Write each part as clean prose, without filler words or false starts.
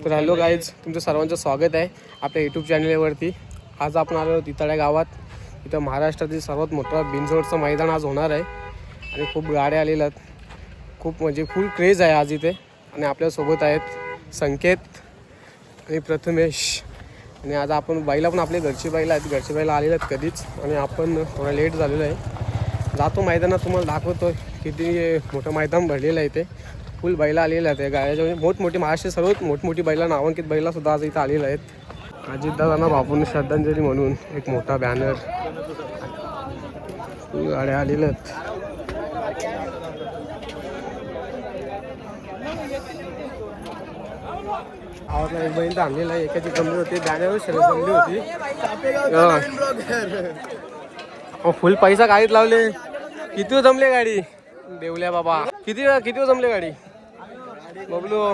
तर hello guys, तुमचं सर्वांचं स्वागत आहे आपल्या यूट्यूब चॅनलवरती. आज आपण आलो तिताड्या गावात. इथं महाराष्ट्रातील सर्वात मोठा बिनजोडचं मैदान आज होणार आहे आणि खूप गाड्या आलेल्या आहेत. खूप म्हणजे फुल क्रेज आहे आज इथे. आणि आपल्यासोबत आहेत संकेत आणि प्रथमेश. आणि आज आपण बैला पण आपले घरची बैला आहेत, घरची बैला आलेल्या आहेत कधीच. आणि आपण थोडा लेट झालेलो आहे. जातो मैदानात, तुम्हाला दाखवतो किती मोठं मैदान भरलेलं आहे इथे. फुल बैला आलेल्या आहेत. गाड्याच्या मोठमोठी महाराष्ट्र सर्वात मोठमोठी बैला, नामांकित बैलासुद्धा आज इथं आलेल्या आहेत. अजितदादांना बापूंनी श्रद्धांजली म्हणून एक मोठा बॅनर, गाड्या आलेल्या आहेत. आवाजला एक बहीण तर आणलेला आहे, एकाची जमली होती बॅनरवर शर्यत जमली होती. फुल पैसा गाडीत लावले. किती जमले गाडी देवल्या बाबा, किती जमले गाडी बबलू,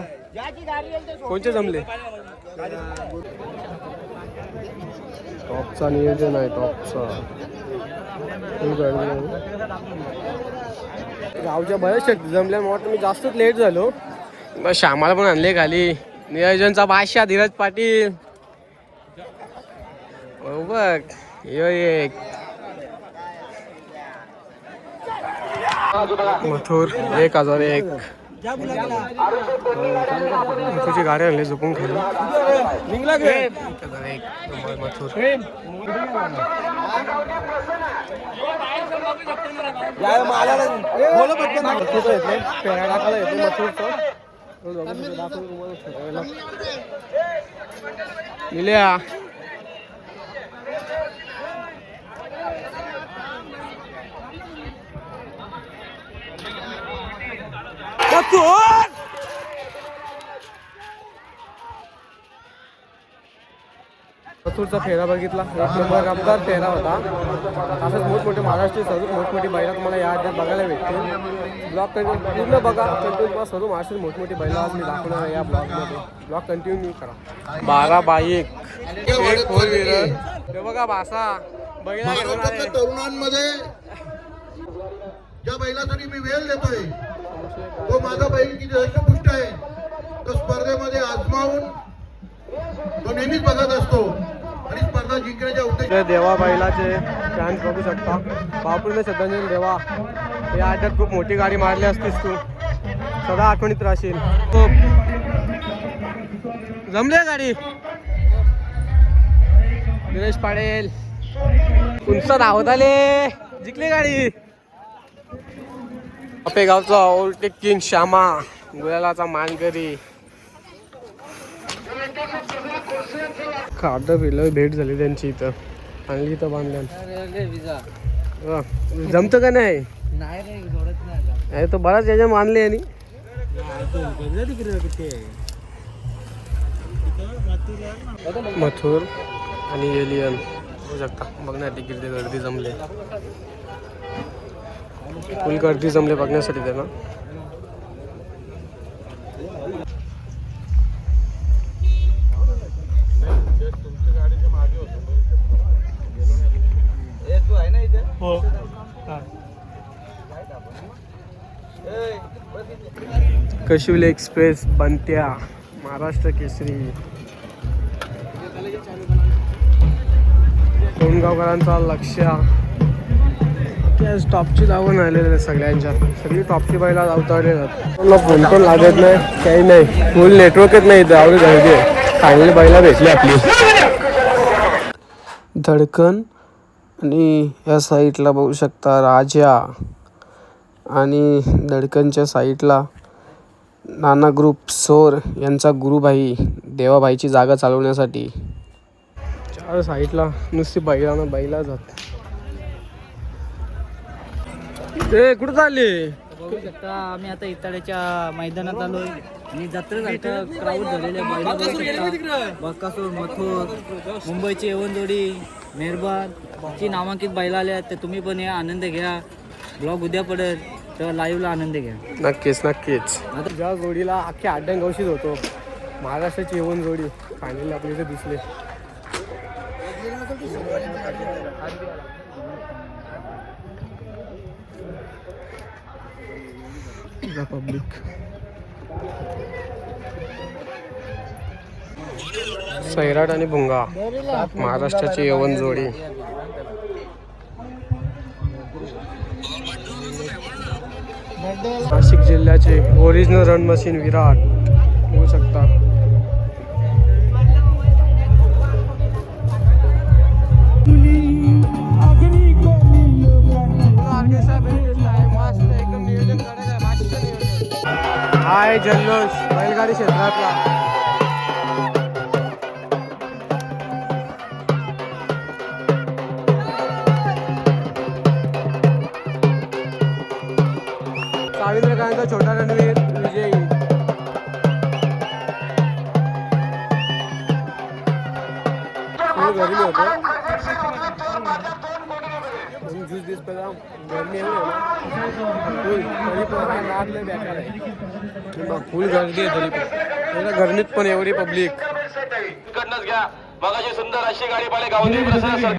कोणते जमले? टॉपचा नियोजन आहे, टॉपचा. गावच्या बऱ्याच शक्ती जमल्या. मला वाटतं मी जास्तच लेट झालो. बस श्यामाला पण आणले खाली. नियोजनचा बादशाह धीरज पाटील. बघ यो एक मथुर 1001. तुझी गाडी आणली झोपून खाली. मथुर पेरा टाकायला येते मथुरचं. लिल्या मथुरचा फेरा बघितला, एक नंबर रमदार फेरा होता. असंच मोठमोठे महाराष्ट्रीय सर्व मोठमोठी बैला तुम्हाला या अड्ड्यात बघायला भेटतील. ब्लॉग पूर्ण बघा, कंटिन्यू तुम्हाला सर्व महाराष्ट्रीय मोठमोठी बैला आज मी दाखवणार आहे या ब्लॉगमध्ये. ब्लॉग कंटिन्यू करा. 12 बाईक, एक 4 व्हीलर. हे बघा भाषा बैला तरुणांमध्ये ज्या बैलासाठी मी वेळ देतोय तो माझा बैल किती दष्टपुष्ट आहे, तो स्पर्धेमध्ये आजमावून तो नेहमीच बघत असतो आणि स्पर्धा जिंकण्याच्या उद्देशाने. देवा बैलाचे फॅन्स बघू शकता. बापूने श्रद्धांजली देवा. या आठवड्यात खूप मोठी गाडी मारली असतीस तू, सदा आठवणीत राहशील. जमले गाडी. दिनेश पाडेल उंच धावत आले, जिंकली गाडी. आपे गावचा ओव्हरटेक किंग श्यामा, गुलालाचा मानकरी. खाद्य पिलं भेट झाली त्यांची इथं, चांगली इथं बांधल्या. जमतं का नाही? नाही तो बराच याच्या मानले. आणि मथुर आणि एलियन बघू शकता बघण्यासाठी किती गर्दी जमले. फुल गर्दी जमले बघण्यासाठी त्यांना. कशिवले एक्सप्रेस बनत्या महाराष्ट्र केसरी. कोणगावकरांचा लक्ष टॉपची धावून आलेले आहे. सगळ्यांच्या सगळी टॉपची बैला धावतावलेल्या. फोन पण लागत नाही, काही नाही, फुल नेटवर्कच नाही इथं. आवडी गर्दी आहे. चांगली बैला भेटली आपली. धडकन आणि या साईडला बघू शकता राजा, आणि धडकनच्या साईडला नाना ग्रुप सोर यांचा गुरुभाई देवाभाईची जागा चालवण्यासाठी. चार साईडला नुसती बैला जात. ते कुठं चालले बघू शकता. आम्ही आता इताड्याच्या मैदानात आलोय आणि जत्रेसारखा क्राऊड झालेले बैला बघू शकता. बकासूर, मथुर, मुंबईची एवनजोडी, मेहरबान ची नामांकित बैला आल्या. तर तुम्ही पण या, आनंद घ्या. ब्लॉग उद्या पडेल तर लाईव्हला आनंद घ्या. नक्कीच नक्कीच. आता ज्या जोडीला अख्ख्या अड्ड्यां गवशीत होतो, महाराष्ट्राची येऊन जोडी फायनली आपल्या इथे दिसले. पब्लिक सैराट आणि भुंगा महाराष्ट्राची यवन जोडी. नाशिक जिल्ह्याचे ओरिजिनल रन मशीन विराट बघू शकता. हाय जल्लोष बैलगाडी क्षेत्रातला. सावित्रीकांतचा छोटा रणवीर विजयी. गरमी होतो ज्यूस दिस पहिला गरमी फुल गर्दी आहे तरी पण गरमीत पण एवढी पब्लिक. घ्या मगाशी सुंदर अशी गाडी पाहिले गावदेवी प्रसन्न सर.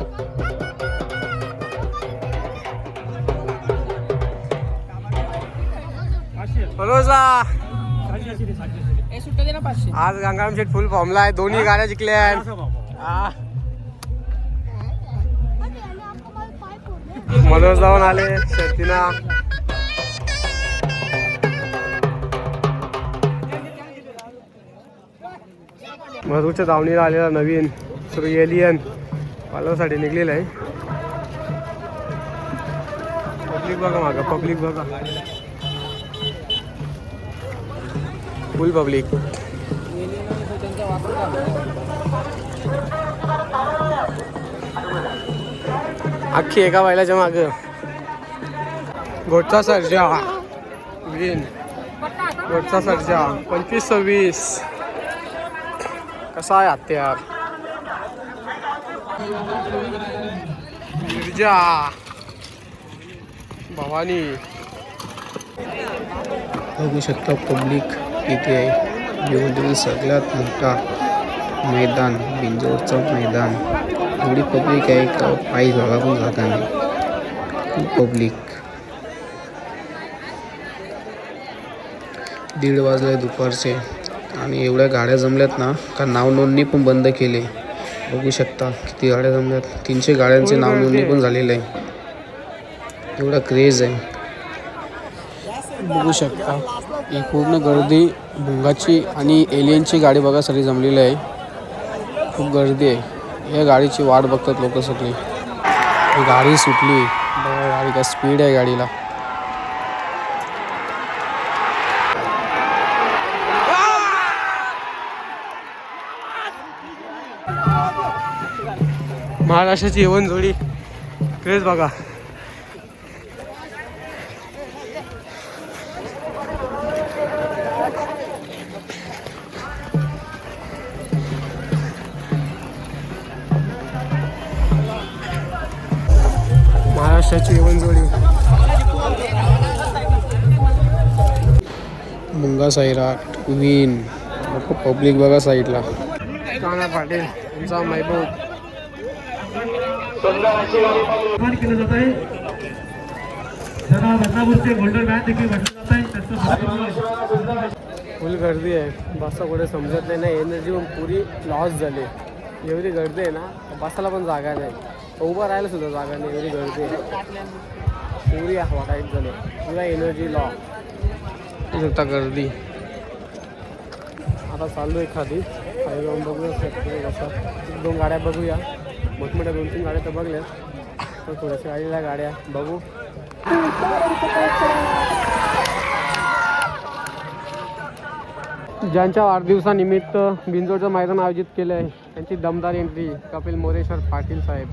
आज गंगाराम शेठ फुल फॉर्मला आहे. दोन्ही गाड्या जिंकल्या. मनोज जाऊन आले शर्तीना. मधूच्या दावणीला आलेला नवीन सुरू एलियन पालवासाठी निघलेला आहे. पब्लिक बघा मागं पब्लिक बघा फुल पब्लिक. अख्खी एका बैलाच्या माग. घोटचा सर्जा ग्रीन घोटचा सर्जा 25-26. कसा आहे हत्यार. मिर्जा भवानी बघू शकता पब्लिक किती आहे. येऊन सगळ्यात मोठा मैदान बिंजोरचं मैदान. एवढी पब्लिक आहे का पायी जागा पण जागा नाही. खूप पब्लिक. 1:30 वाजले दुपारचे आणि एवढ्या गाड्या जमल्यात ना का नाव नोंदणी पण बंद केली. बघू शकता किती गाड्या जमल्यात. 300 गाड्यांचे नाव नोंदणी पण झालेलं आहे. एवढा क्रेज आहे. बघू शकता ही पूर्ण गर्दी भुंगाची आणि एलियनची गाडी बघायसाठी जमलेली आहे. खूप गर्दी आहे. या गाडीची वाट बघतात लोक सगळी. ही गाडी सुटली बघा. गाडी काय स्पीड आहे गाडीला. महाराष्ट्राची यवन जोडी क्रेज बघा. महाराष्ट्राची यवन जोडी मुंगा सैराट विन. खूप पब्लिक बघा साईडला. काना पाटील यांचा महबूब. केलं जात आहे. त्यांना बदनापूरचे गोल्डन मॅन देखील म्हटलं जात आहे. त्यांचं फुल गर्दी आहे. बसा कुठे समजत नाही ना. एनर्जी पण पुरी लॉस झाली. एवढी गर्दी आहे ना बसायला पण जागा नाही. उभं राहायला सुद्धा जागा नाही. एवढी गर्दी आहे. पुरी वाटायच झाली. पुरा एनर्जी लॉ होता गर्दी. आता चाललो एखादी खाली जाऊन बघूया कसं. 1-2 गाड्या बघूया. मोठमोठ्या 2-3 गाड्या तर बघल्या तर थोड्याशा गाडीला गाड्या बघू. ज्यांच्या वाढदिवसानिमित्त बिंजोडचं मैदान आयोजित केलं आहे त्यांची दमदार एंट्री कपिल मोरेश्वर पाटील साहेब.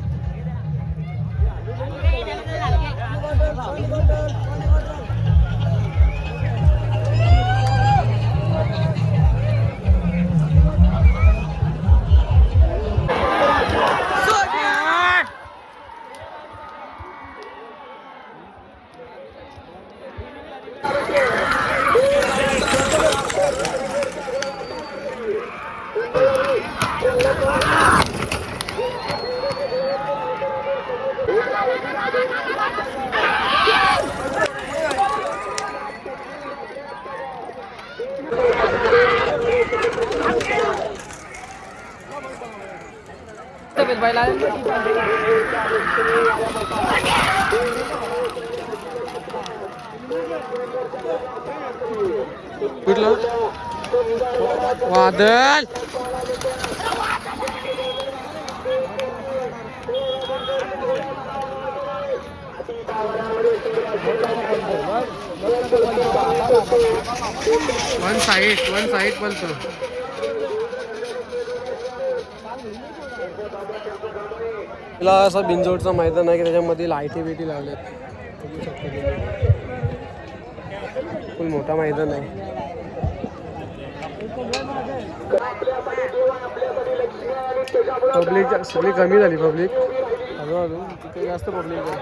आहेत बैला. कुठलं वादळ वन साईड बोलतो. तिला असं बिनजोडचं मैदान आहे की त्याच्यामध्ये लाईटी बिटी लावल्यात. फुल मोठा मैदान आहे. पब्लिक सगळी कमी झाली. पब्लिक हळूहळू तिथे जास्त पब्लिक आहे.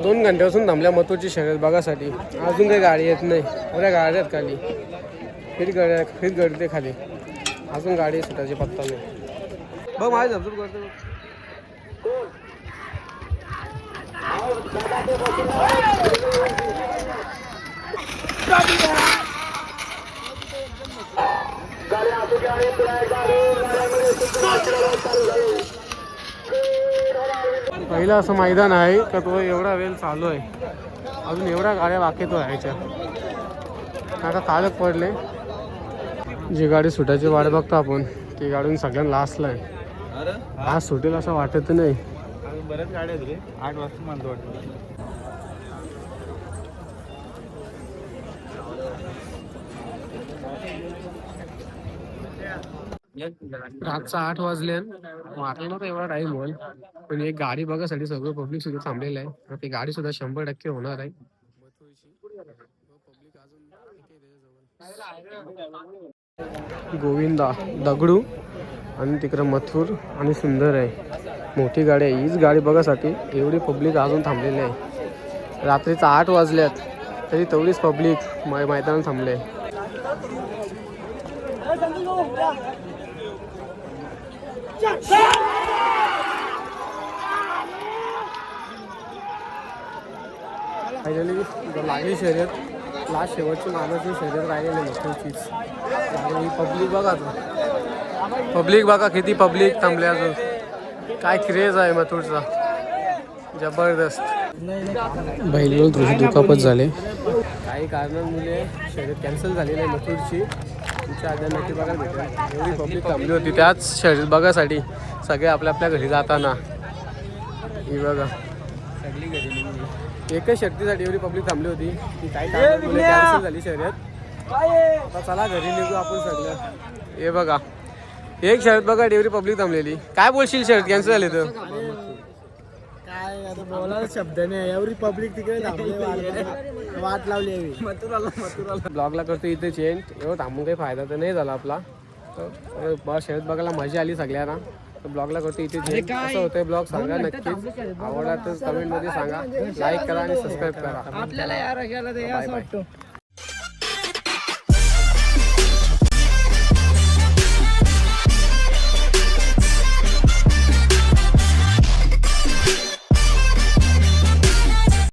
2 घंट्यापासून थांबल्या मथुरची शर्यत बघासाठी. अजून काही गाडी येत नाही. एवढ्या गाड्या आहेत खाली. फिर गडते खाली. अजून गाडी सुटायची पत्ता नाही. बघ माझी झपझप करते. पहिलं असं मैदान आहे का तो एवढा वेळ चालू आहे. अजून एवढ्या गाड्या बाकी तो यायच्या. आता कालच पडले. जी गाडी सुटायची वाट बघतो आपण ती गाडी सगळ्यांना लास्टला आहे. आज सुटेल असं वाटत नाही. बऱ्याच गाड्या आहेत रे. 8 वाजता मानतो वाटतं. रातचा 8 वाजले. वाटलं नव्हतं एवढा टाईम होईल. पण एक गाडी बघासाठी सगळं पब्लिक सुद्धा थांबलेलं आहे. ती गाडी सुद्धा 100% होणार आहे. गोविंदा दगडू आणि तिकडं मथुर आणि सुंदर आहे. मोठी गाडी आहे. हीच गाडी बघासाठी एवढी पब्लिक अजून थांबलेली आहे. रात्रीचा 8 वाजल्यात तरी तेवढीच पब्लिक मैदानात थांबले. फायनली लागली शर्यत. लास्ट शेवटची मानाची शर्यत राहिलेली मथुरचीच. आणि पब्लिक बघा किती पब्लिक थांबले. अजून काय क्रेज आहे मथुरचा. जबरदस्त. बैलगाडी थोडी दुखापत झाले. काही कारणांमुळे शर्यत कॅन्सल झालेली आहे मथुरची. तुमच्या आधी नक्की बघायला भेटेल. एवढी पब्लिक थांबली होती त्याच शर्यत बघायसाठी. सगळे आपल्या आपल्या घरी जाताना ही बघा सगळी घरी एकच शर्यतीसाठी एवढी पब्लिक थांबली होती की काही कारणांमुळे कॅन्सल झाली शर्यत. आता चला घरी निघू आपण सगळं. हे बघा एक शर्यत बघा एवढी पब्लिक थांबलेली. काय बोलशील शर्यत कॅन्सल झाली तर? काय आता बोलायला शब्द नाही. एवढी पब्लिक तिकडे थांबली. वाट लावली. ब्लॉगला करतो इथे चेंज. एवढं थांबून काही फायदा तर नाही झाला आपला. तर शर्यत बघायला मजा आली सगळ्यांना. तर ब्लॉगला करतो इथे चेंज. कसं होतंय ब्लॉग सांगा नक्कीच. आवडला तर कमेंटमध्ये सांगा. लाईक करा आणि सबस्क्राईब करा. आपल्याला यार गेला तर असं वाटतं.